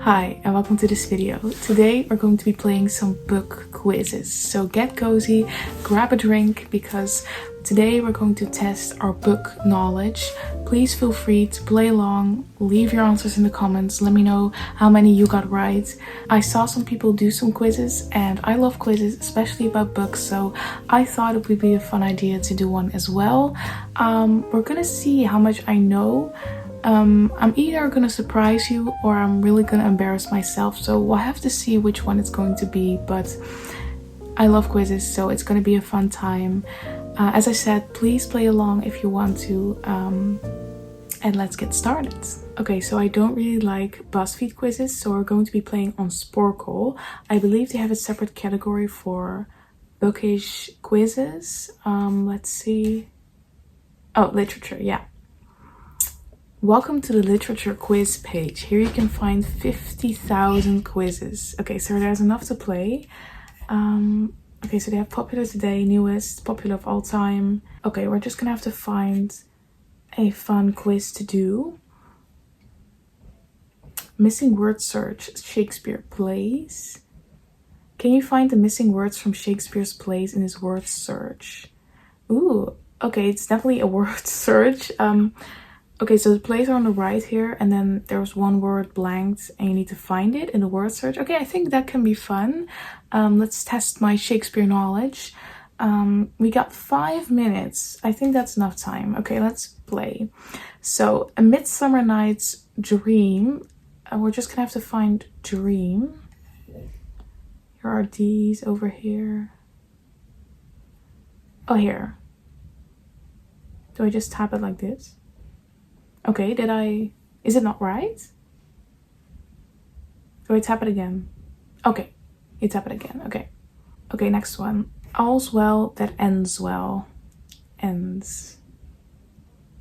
Hi and welcome to this video. Today we're going to be playing some book quizzes. So get cozy, grab a drink because today we're going to test our book knowledge. Please feel free to play along, leave your answers in the comments, let me know how many you got right. I saw some people do some quizzes and I love quizzes, especially about books, so I thought it would be a fun idea to do one as well. We're gonna see how much I know. I'm either gonna surprise you or I'm really gonna embarrass myself, so we'll have to see which one it's going to be, but I love quizzes, so it's gonna be a fun time. As I said, please play along if you want to, and let's get started. Okay, so I don't really like BuzzFeed quizzes, so we're going to be playing on Sporkle. I believe they have a separate category for bookish quizzes. Let's see. Oh, literature, yeah. Welcome to the literature quiz page. Here you can find 50,000 quizzes. Okay, so there's enough to play. Okay, so they have popular today, newest, popular of all time. Okay, we're just gonna have to find a fun quiz to do. Missing word search, Shakespeare plays. Can you find the missing words from Shakespeare's plays in his word search? Ooh, okay, it's definitely a word search. Okay, so the plays are on the right here, and then there's one word blanked and you need to find it in the word search. Okay, I think that can be fun. Let's test my Shakespeare knowledge. We got 5 minutes. I think that's enough time. Okay, let's play. So, A Midsummer Night's Dream. We're just gonna have to find dream. Here are these over here. Oh, here. Do I just tap it like this? Okay, is it not right? Do I tap it again? Okay, you tap it again, okay. Okay, next one. All's well that ends well. Ends.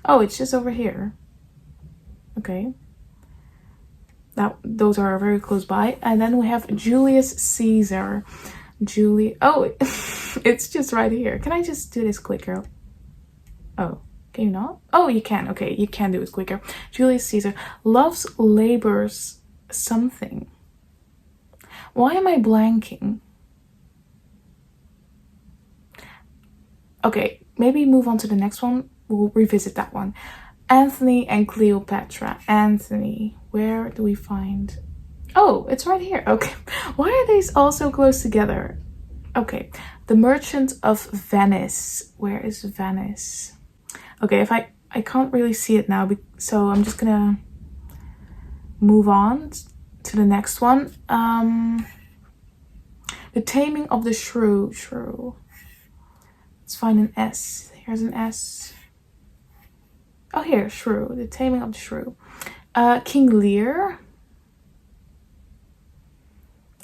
Oh, it's just over here. Okay. Those are very close by. And then we have Julius Caesar. Oh, it's just right here. Can I just do this quicker? Oh. Can you not? Oh, you can. Okay, you can do it quicker. Julius Caesar loves, labors, something. Why am I blanking? Okay, maybe move on to the next one. We'll revisit that one. Anthony and Cleopatra. Anthony. Where do we find? Oh, it's right here. Okay. Why are these all so close together? Okay. The Merchant of Venice. Where is Venice? Okay, if I can't really see it now, so I'm just gonna move on to the next one. The Taming of the Shrew. Let's find an S. Here's an S. Oh, here, Shrew. The Taming of the Shrew. King Lear.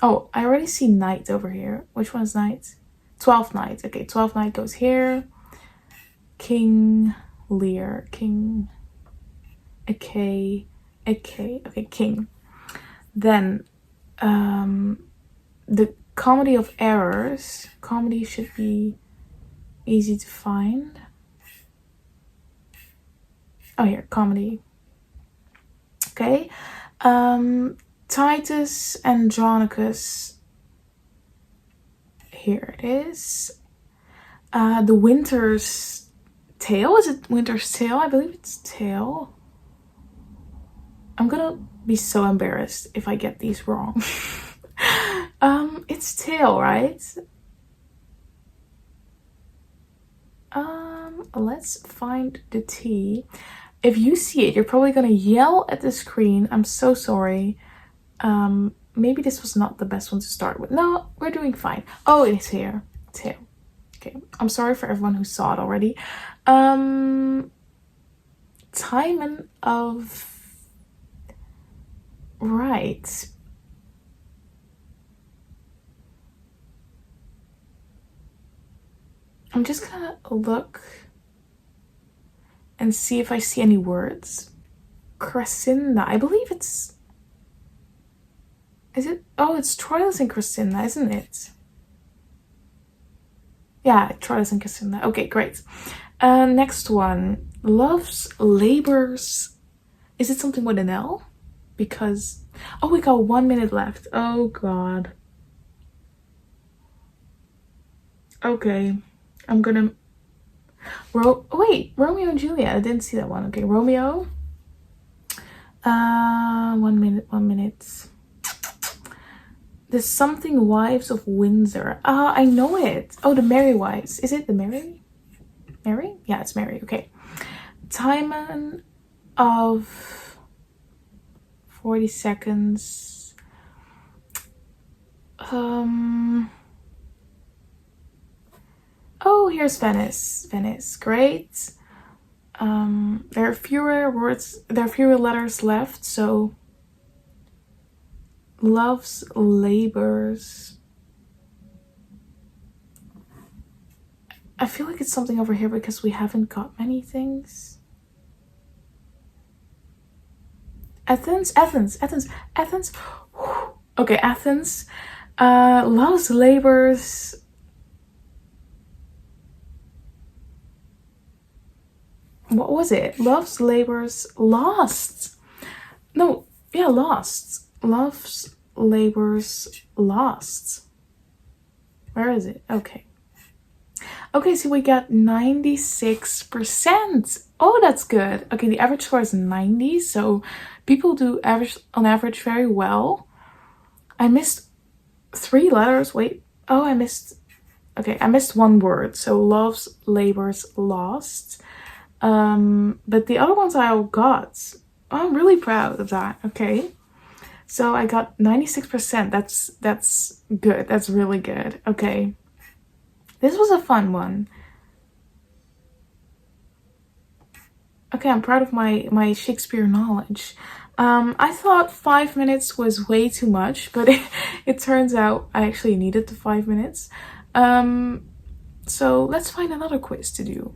Oh, I already see Knight over here. Which one is Knight? 12th Knight. Okay, 12th Knight goes here. King Lear, King, okay, King. Then, the Comedy of Errors. Comedy should be easy to find. Oh, here, comedy. Okay. Titus Andronicus. Here it is. The Winter's Tale? Is it Winter's Tale? I believe it's Tale. I'm gonna be so embarrassed if I get these wrong. It's Tale, right? Let's find the T. If you see it, you're probably gonna yell at the screen. I'm so sorry. Maybe this was not the best one to start with. No, we're doing fine. Oh, it's here. Tale. Okay, I'm sorry for everyone who saw it already. Timon of... Right. I'm just gonna look and see if I see any words. Crescinda. I believe it's... Is it? Oh, it's Troilus and Crescinda, isn't it? Yeah, Troilus and Crescinda. Okay, great. Next one. Loves, labors. Is it something with an L? Because Oh, we got 1 minute left. Oh god. Okay. I'm gonna... Wait, Romeo and Juliet. I didn't see that one. Okay, Romeo. 1 minute, 1 minute. There's something Wives of Windsor. Ah, I know it. Oh, the Merry Wives. Is it the Merry? Mary? Yeah, it's Mary. Okay. Timon of 40 seconds. Oh, here's Venice. Venice. Great. There are fewer words, there are fewer letters left, so loves labors. I feel like it's something over here because we haven't got many things. Athens. Okay, Athens. Loves labors. What was it? Loves labors lost. No, yeah, lost. Loves labors lost. Where is it? Okay. Okay, so we got 96%. Oh, that's good. Okay, the average score is 90, so people do on average very well. I missed 3 letters. Wait. Oh, I missed 1 word. So loves labors lost. But the other ones I all got. I'm really proud of that. Okay. So I got 96%. That's good. That's really good. Okay. This was a fun one. Okay, I'm proud of my Shakespeare knowledge. I thought 5 minutes was way too much, but it turns out I actually needed the 5 minutes. So let's find another quiz to do.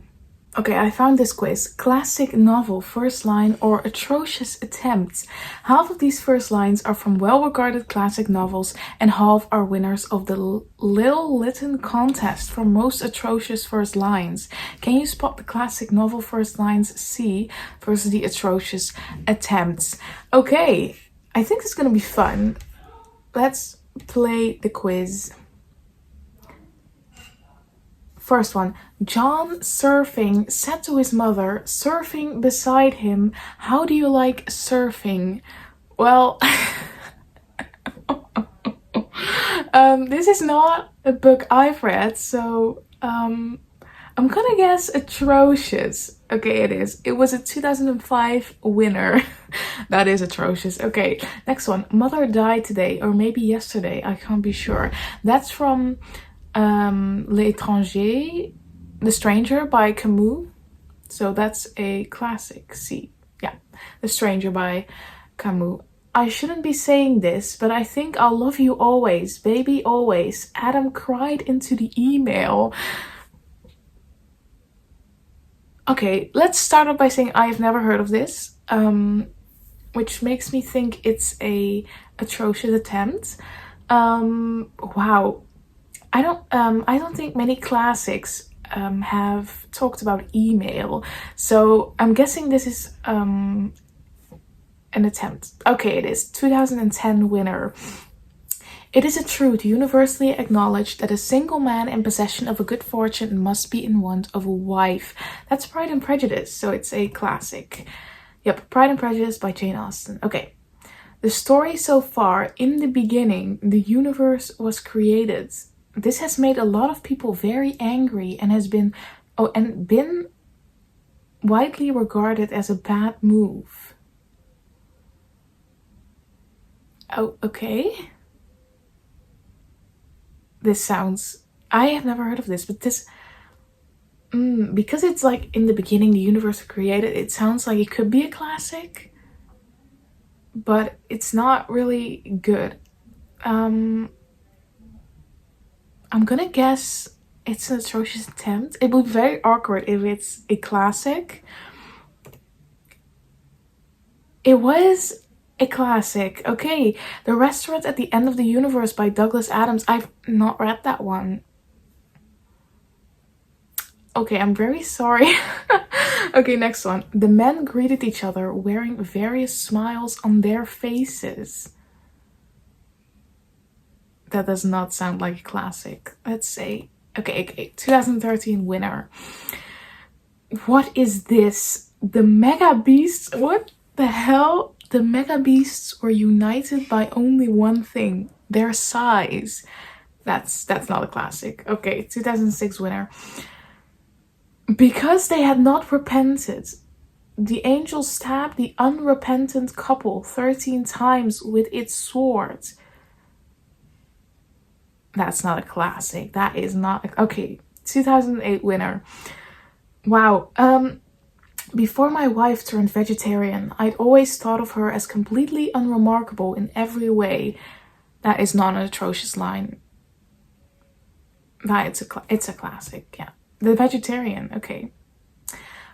Okay, I found this quiz. Classic novel, first line, or atrocious attempt. Half of these first lines are from well-regarded classic novels, and half are winners of the Little Lytton contest for most atrocious first lines. Can you spot the classic novel first lines C versus the atrocious attempts? Okay, I think it's gonna be fun. Let's play the quiz. First one, John surfing said to his mother, surfing beside him, how do you like surfing? Well, this is not a book I've read, so I'm gonna guess atrocious. Okay, it is. It was a 2005 winner. That is atrocious. Okay, next one, mother died today, or maybe yesterday, I can't be sure. That's from L'étranger, The Stranger by Camus. So that's a classic C. Yeah, The Stranger by Camus. I shouldn't be saying this, but I think I'll love you always, baby, always. Adam cried into the email. Okay, let's start off by saying I've never heard of this, which makes me think it's a atrocious attempt. Wow. I don't think many classics have talked about email, so I'm guessing this is an attempt. Okay, it is 2010 winner. It is a truth universally acknowledged that a single man in possession of a good fortune must be in want of a wife. That's Pride and Prejudice, so it's a classic. Yep, Pride and Prejudice by Jane Austen. Okay. The story so far, in the beginning, the universe was created. This has made a lot of people very angry and has been widely regarded as a bad move. Oh, okay. This sounds... I have never heard of this, but this... because it's like in the beginning the universe was created, it sounds like it could be a classic, but it's not really good. I'm gonna guess it's an atrocious attempt. It would be very awkward if it's a classic. It was a classic. Okay, The Restaurant at the End of the Universe by Douglas Adams. I've not read that one. Okay, I'm very sorry. Okay, next one. The men greeted each other wearing various smiles on their faces. That does not sound like a classic. Let's say, okay, 2013 winner. What is this? The Mega Beasts? What the hell? The Mega Beasts were united by only one thing, their size. That's not a classic. Okay, 2006 winner. Because they had not repented, the angel stabbed the unrepentant couple 13 times with its sword. That's not a classic. That is not a, okay, 2008 winner. Wow. Before my wife turned vegetarian, I'd always thought of her as completely unremarkable in every way. That is not an atrocious line. It's a classic, yeah. The Vegetarian, okay.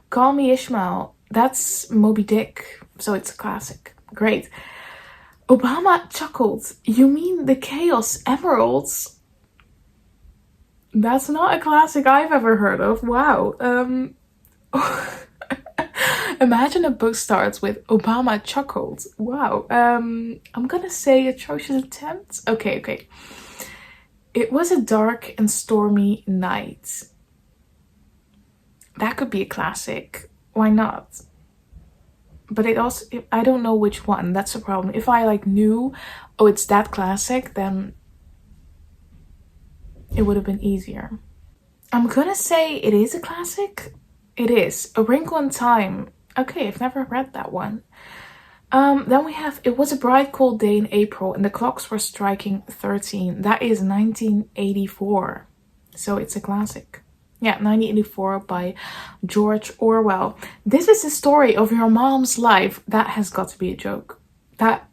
Call Me Ishmael, that's Moby Dick, so it's a classic. Great. Obama chuckled. You mean the Chaos Emeralds? That's not a classic I've ever heard of. Wow. Imagine a book starts with Obama chuckled. Wow. I'm gonna say Atrocious Attempt. Okay. It was a dark and stormy night. That could be a classic. Why not? But I don't know which one. That's the problem. If I like knew, oh, it's that classic, then it would have been easier. I'm gonna say it is a classic. It is. A Wrinkle in Time. Okay, I've never read that one. Then we have It Was a Bright Cold Day in April and the Clocks Were Striking 13. That is 1984. So it's a classic. Yeah, 1984 by George Orwell. This is the story of your mom's life. That has got to be a joke. That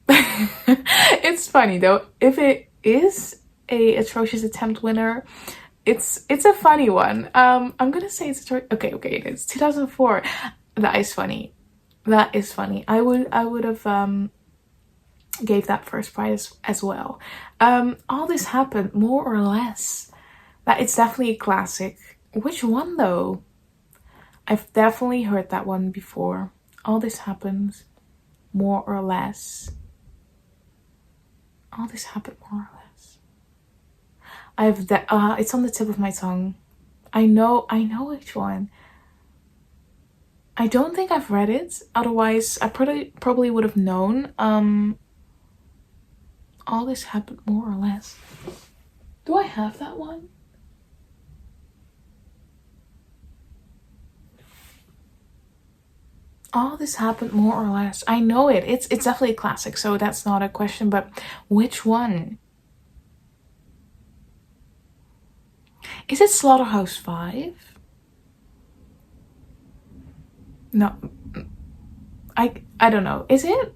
it's funny though. If it is a Atrocious Attempt winner, it's a funny one. I'm gonna say it's okay, it is 2004. That is funny. That is funny. I would have gave that first prize as well. All This Happened, More or Less. That it's definitely a classic. Which one though? I've definitely heard that one before. All This Happened, More or Less. All This Happened, More or Less. It's on the tip of my tongue. I know which one. I don't think I've read it. Otherwise, I probably would have known. All This Happened, More or Less. Do I have that one? All This Happened, More or Less. I know it. It's definitely a classic, so that's not a question. But which one? Is it Slaughterhouse-5? No, I don't know. Is it?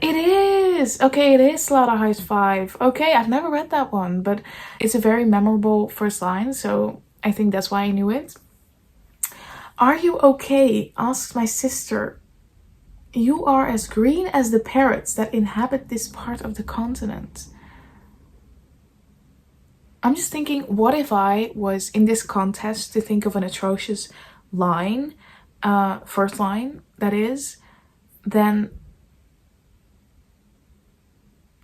It is. Okay, it is Slaughterhouse-5. Okay, I've never read that one, but it's a very memorable first line, so I think that's why I knew it. Are you okay? Asks my sister. You are as green as the parrots that inhabit this part of the continent. I'm just thinking, what if I was in this contest to think of an atrocious line, first line, that is, then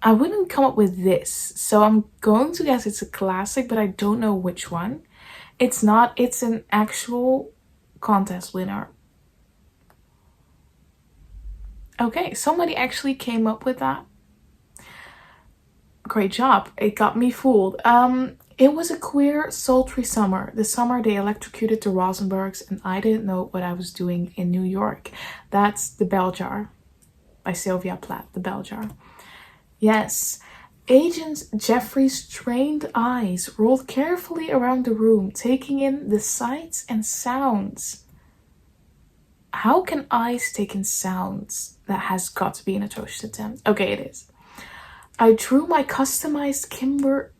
I wouldn't come up with this. So I'm going to guess it's a classic, but I don't know which one. It's not. It's an actual contest winner. Okay, somebody actually came up with that. Great job. It got me fooled. It was a queer, sultry summer. The summer they electrocuted the Rosenbergs and I didn't know what I was doing in New York. That's The Bell Jar by Sylvia Plath. The Bell Jar. Yes. Agent Jeffrey's trained eyes rolled carefully around the room, taking in the sights and sounds. How can eyes take in sounds? That has got to be an atrocious attempt. Okay, it is. I drew my customized Kimber.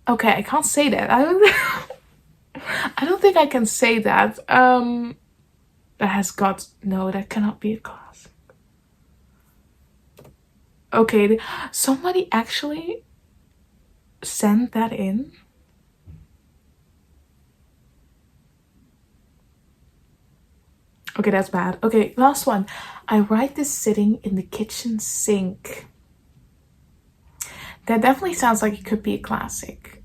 Okay, I can't say that. I don't think I can say that. That has got no. That cannot be a class. Okay, somebody actually sent that in. Okay, that's bad. Okay, last one. I write this sitting in the kitchen sink. That definitely sounds like it could be a classic,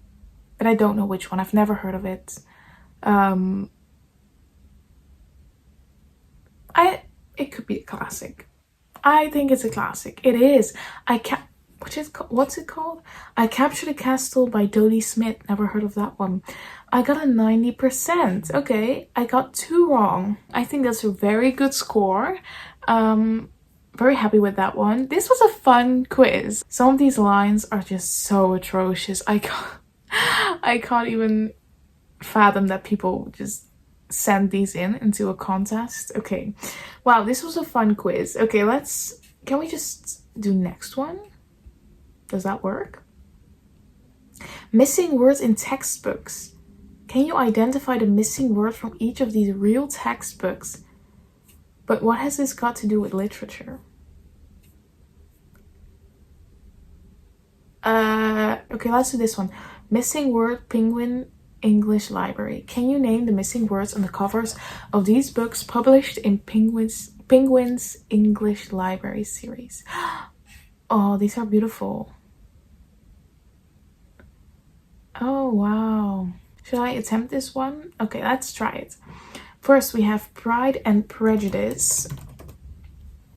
but I don't know which one. I've never heard of it. It could be a classic. I think it's a classic. It is. What's it called? I Captured a Castle by Dodie Smith. Never heard of that one. I got a 90%. Okay, I got 2 wrong. I think that's a very good score. Very happy with that one. This was a fun quiz. Some of these lines are just so atrocious. I can't even fathom that people just send these into a contest. Okay, wow, this was a fun quiz. Okay, can we just do next one? Does that work? Missing words in textbooks. Can you identify the missing word from each of these real textbooks? But what has this got to do with literature? Okay, let's do this one. Missing word, Penguin English Library. Can you name the missing words on the covers of these books published in Penguin's English Library series? Oh, these are beautiful. Oh, wow. Should I attempt this one? Okay, let's try it. First, we have Pride and Prejudice.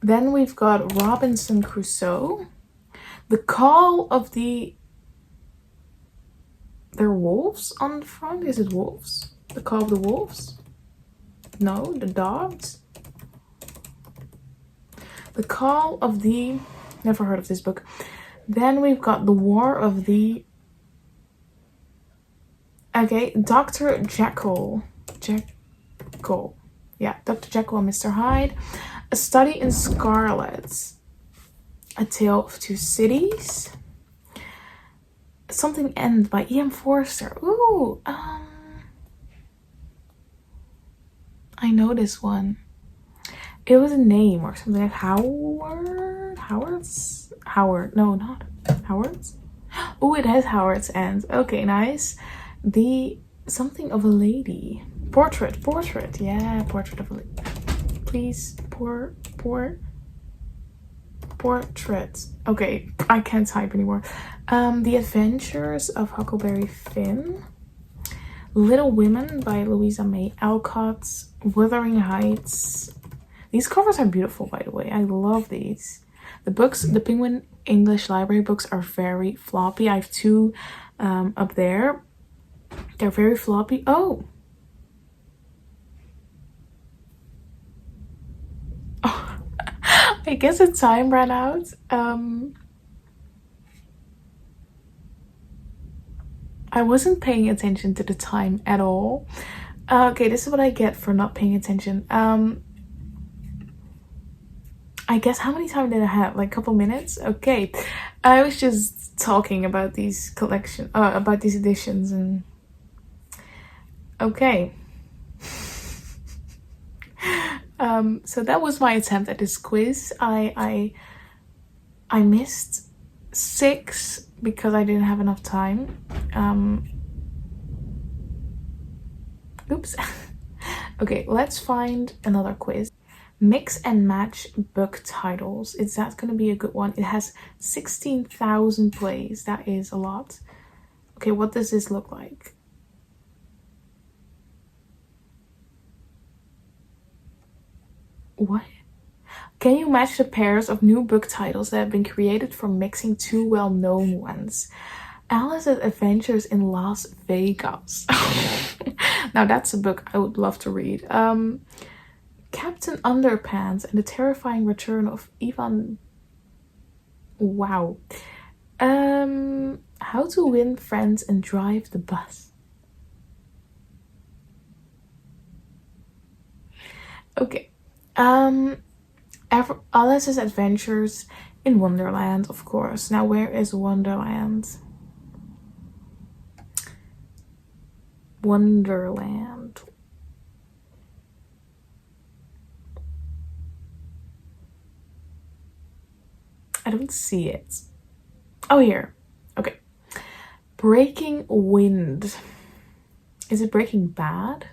Then we've got Robinson Crusoe. The Call of the... There are wolves on the front? Is it wolves? The Call of the Wolves? No, the dogs. The Call of the... Never heard of this book. Then we've got The War of the... Okay, Dr. Jekyll. Yeah, Dr. Jekyll and Mr. Hyde. A Study in Scarlet. A Tale of Two Cities. Something End by E.M. Forster. Ooh, I know this one. It was a name or something like Howard. No, not Howard's. Oh, it has Howard's End. Okay, nice. The Something of a Lady. Portrait. Yeah, Portrait of a Lady. Please, portrait. Okay, I can't type anymore. The Adventures of Huckleberry Finn. Little Women by Louisa May Alcott. Wuthering Heights. These covers are beautiful, by the way. I love these. The books, the Penguin English Library books are very floppy. I have 2 up there. They're very floppy. Oh. I guess the time ran out. I wasn't paying attention to the time at all. Okay, this is what I get for not paying attention. I guess how many time did I have? Like a couple minutes? Okay. I was just talking about these about these editions and okay. So that was my attempt at this quiz. I missed 6 because I didn't have enough time. Oops. Okay, let's find another quiz. Mix and match book titles. Is that going to be a good one? It has 16,000 plays. That is a lot. Okay, what does this look like? What? Can you match the pairs of new book titles that have been created from mixing 2 well-known ones? Alice's Adventures in Las Vegas. Now that's a book I would love to read. Captain Underpants and the Terrifying Return of Ivan. Wow. How to Win Friends and Drive the Bus. Okay. Alice's Adventures in Wonderland, of course. Now, where is Wonderland? Wonderland. I don't see it. Oh, here. Okay. Breaking Wind. Is it Breaking Bad?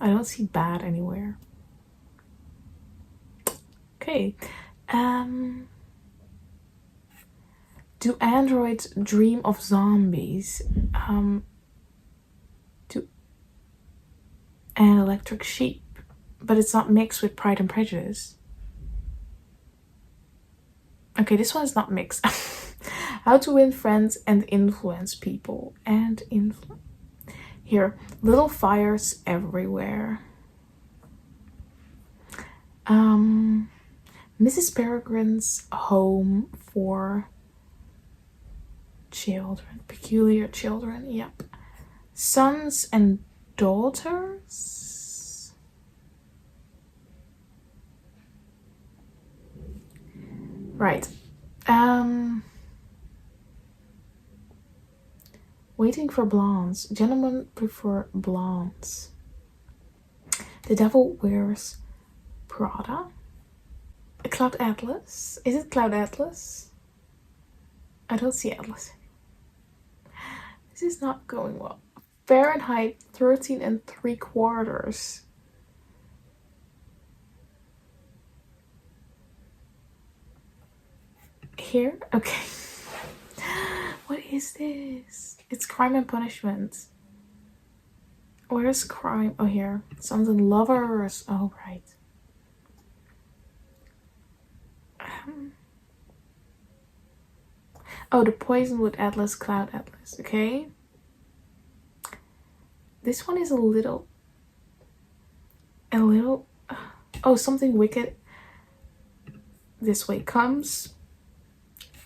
I don't see bad anywhere. Okay. Do androids dream of zombies? Do an electric sheep, but it's not mixed with Pride and Prejudice. Okay, this one is not mixed. How to win friends and influence people. Here, little fires everywhere. Mrs. Peregrine's home for children. Peculiar children, yep. Sons and daughters? Right. Waiting for blondes. Gentlemen prefer blondes. The Devil Wears Prada. Cloud Atlas. Is it Cloud Atlas? I don't see Atlas. This is not going well. Fahrenheit 13 3/4. Here? Okay. What is this? It's Crime and Punishment. Where's crime? Oh, here. Sons and Lovers. Oh, right. Oh, the Poisonwood Atlas, Cloud Atlas. Okay. This one is a little. Oh, Something Wicked This Way Comes.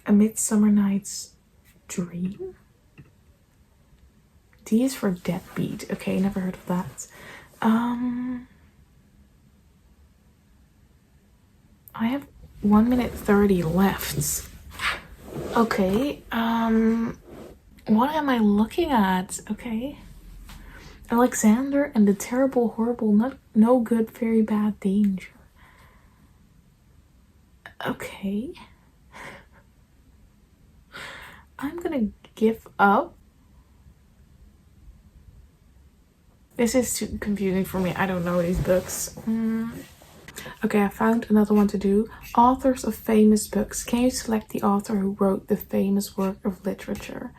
A Midsummer Night's Dream. D is for Deadbeat. Okay, never heard of that. I have 1 minute 30 left. Okay, what am I looking at? Okay. Alexander and the Terrible, Horrible, No Good, Very Bad Danger. Okay. I'm gonna give up. This is too confusing for me. I don't know these books. Okay, I found another one to do. Authors of famous books. Can you select the author who wrote the famous work of literature?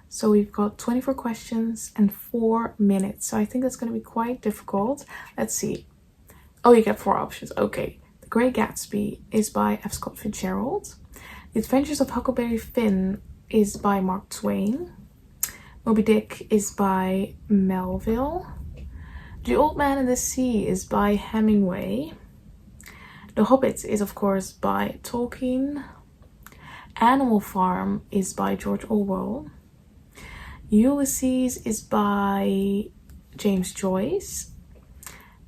So we've got 24 questions and 4 minutes. So I think that's going to be quite difficult. Let's see. Oh, you get 4 options. Okay. The Great Gatsby is by F. Scott Fitzgerald. The Adventures of Huckleberry Finn is by Mark Twain. Moby Dick is by Melville. The Old Man and the Sea is by Hemingway. The Hobbit is of course by Tolkien. Animal Farm is by George Orwell. Ulysses is by James Joyce.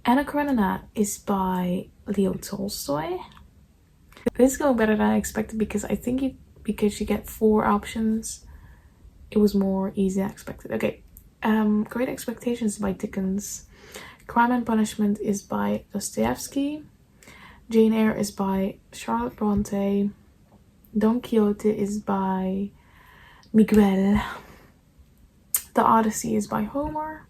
Anna Karenina is by Leo Tolstoy. This is going better than I expected because I think because you get 4 options, it was more easy than expected. Okay, Great Expectations by Dickens. Crime and Punishment is by Dostoevsky. Jane Eyre is by Charlotte Bronte. Don Quixote is by Miguel. The Odyssey is by Homer.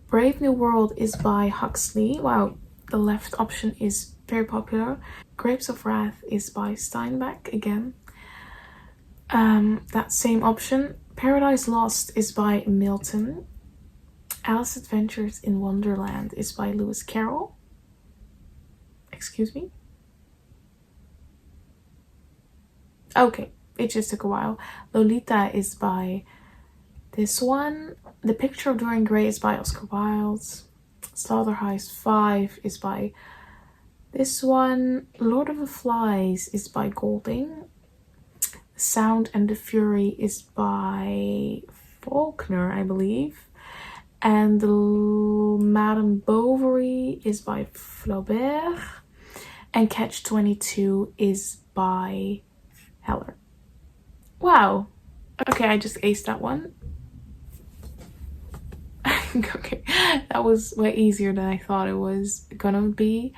Brave New World is by Huxley. Wow, the left option is very popular. Grapes of Wrath is by Steinbeck again. That same option. Paradise Lost is by Milton. Alice Adventures in Wonderland is by Lewis Carroll. Excuse me? Okay, it just took a while. Lolita is by this one. The Picture of Dorian Gray is by Oscar Wilde. Slaughterhouse 5 is by this one. Lord of the Flies is by Golding. The Sound and the Fury is by Faulkner, I believe. And Madame Bovary is by Flaubert. And Catch-22 is by Heller. Wow. Okay, I just aced that one. Okay, that was way easier than I thought it was gonna be.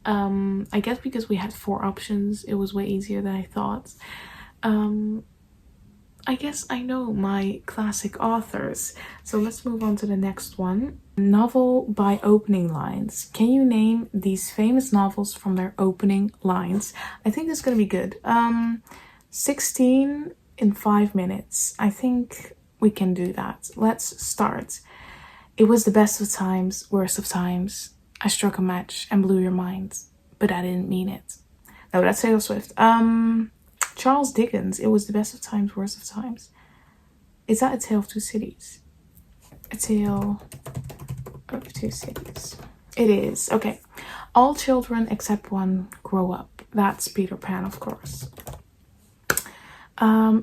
I guess because we had 4 options, it was way easier than I thought. I guess I know my classic authors. So let's move on to the next one. Novel by opening lines. Can you name these famous novels from their opening lines? I think this is gonna be good. 16 in 5 minutes. I think we can do that. Let's start. It was the best of times, worst of times. I struck a match and blew your mind, but I didn't mean it. No, that's Taylor Swift. Charles Dickens. It was the best of times, worst of times. Is that A Tale of Two Cities? A Tale of Two Cities. It is. Okay. All children except one grow up. That's Peter Pan, of course.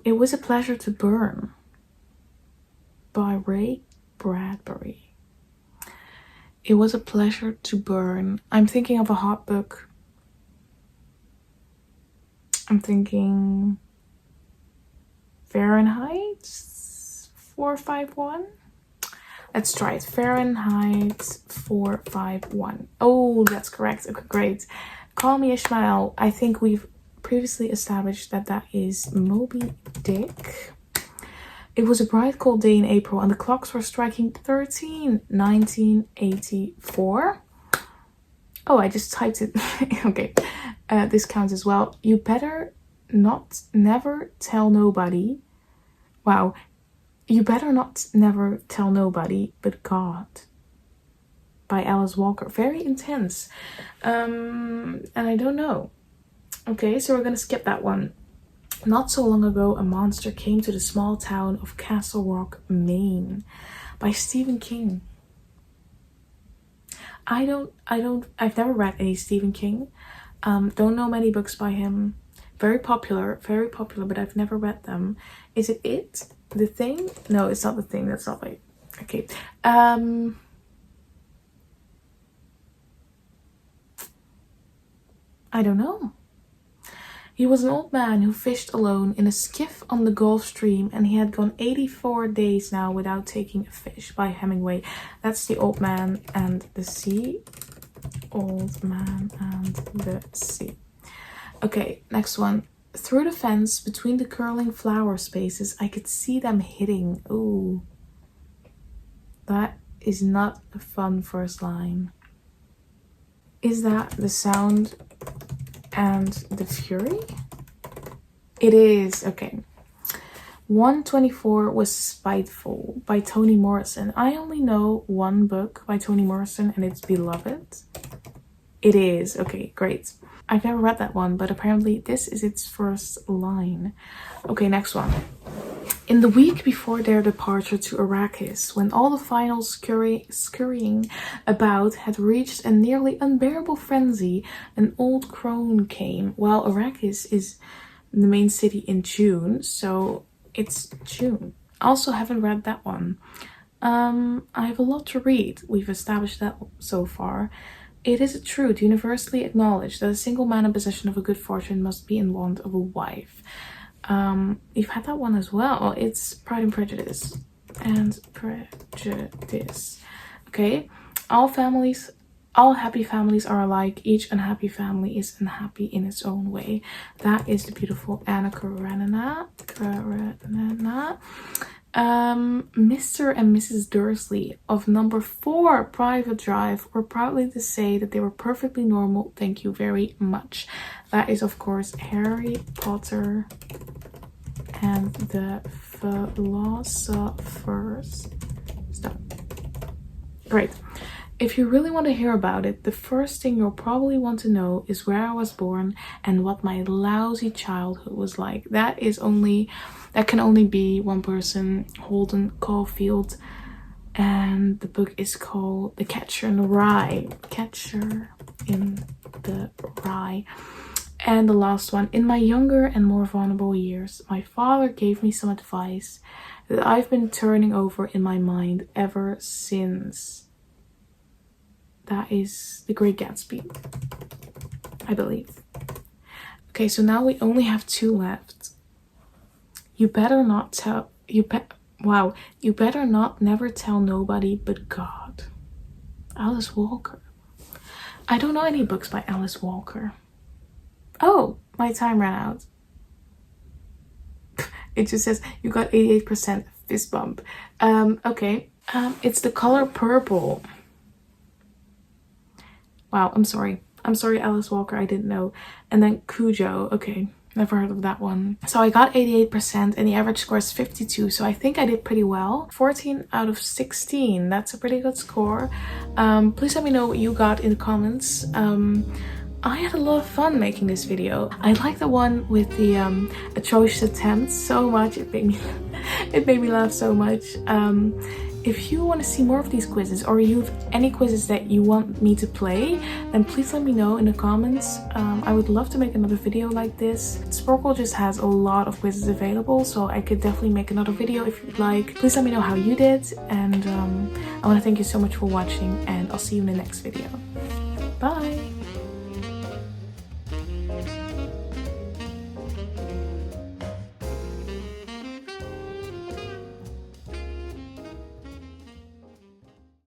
It was a pleasure to burn by Ray Bradbury. It was a pleasure to burn. I'm thinking of a hot book. I'm thinking Fahrenheit 451. Let's try it. Fahrenheit 451. Oh, that's correct. Okay, great. Call Me Ishmael. I think we've previously established that that is Moby Dick. It was a bright cold day in April and the clocks were striking 13, 1984. Oh, I just typed it. Okay, this counts as well. You better not never tell nobody. Wow. You better not never tell nobody but God. By Alice Walker. Very intense. And I don't know. Okay, so we're gonna skip that one. Not so long ago, a monster came to the small town of Castle Rock, Maine, by Stephen King. I've never read any Stephen King. Don't know many books by him. Very popular, but I've never read them. Is it It? The Thing? No, it's not The Thing. That's not right. Okay. I don't know. He was an old man who fished alone in a skiff on the Gulf Stream, and he had gone 84 days now without taking a fish, by Hemingway. That's The Old Man and the Sea. Old Man and the Sea. Okay, next one. Through the fence between the curling flower spaces, I could see them hitting. Ooh. That is not a fun first line. Is that The Sound and the Fury? It is. Okay. 124 was Spiteful by Toni Morrison. I only know one book by Toni Morrison and it's Beloved. It is. Okay, great. I've never read that one, but apparently this is its first line. Okay, next one. In the week before their departure to Arrakis, when all the final scurrying about had reached a nearly unbearable frenzy, an old crone came. Well, Arrakis is the main city in June, so it's June. Also haven't read that one. I have a lot to read. We've established that so far. It is a truth universally acknowledged that a single man in possession of a good fortune must be in want of a wife. You've had that one as well. It's Pride and Prejudice. Okay. All happy families are alike. Each unhappy family is unhappy in its own way. That is the beautiful Anna Karenina. Mr. and Mrs. Dursley of number 4 Private Drive were proudly to say that they were perfectly normal. Thank you very much. That is, of course, Harry Potter and the Philosopher's Stone. Great. If you really want to hear about it, the first thing you'll probably want to know is where I was born and what my lousy childhood was like. That can only be one person, Holden Caulfield, and the book is called The Catcher in the Rye. Catcher in the Rye. And the last one. In my younger and more vulnerable years, my father gave me some advice that I've been turning over in my mind ever since. That is The Great Gatsby, I believe. Okay, so now we only have 2 left. You better not never tell nobody but God. Alice Walker. I don't know any books by Alice Walker. Oh, my time ran out. It just says you got 88% fist bump. Okay. It's the color purple. Wow, I'm sorry. I'm sorry, Alice Walker, I didn't know. And then Cujo. Okay, never heard of that one. So I got 88% and the average score is 52. So I think I did pretty well. 14 out of 16. That's a pretty good score. Please let me know what you got in the comments. I had a lot of fun making this video. I like the one with the atrocious attempts so much. It made me laugh so much. If you want to see more of these quizzes, or you have any quizzes that you want me to play, then please let me know in the comments. I would love to make another video like this. Sporkle just has a lot of quizzes available, so I could definitely make another video if you'd like. Please let me know how you did, and I want to thank you so much for watching, and I'll see you in the next video. Bye!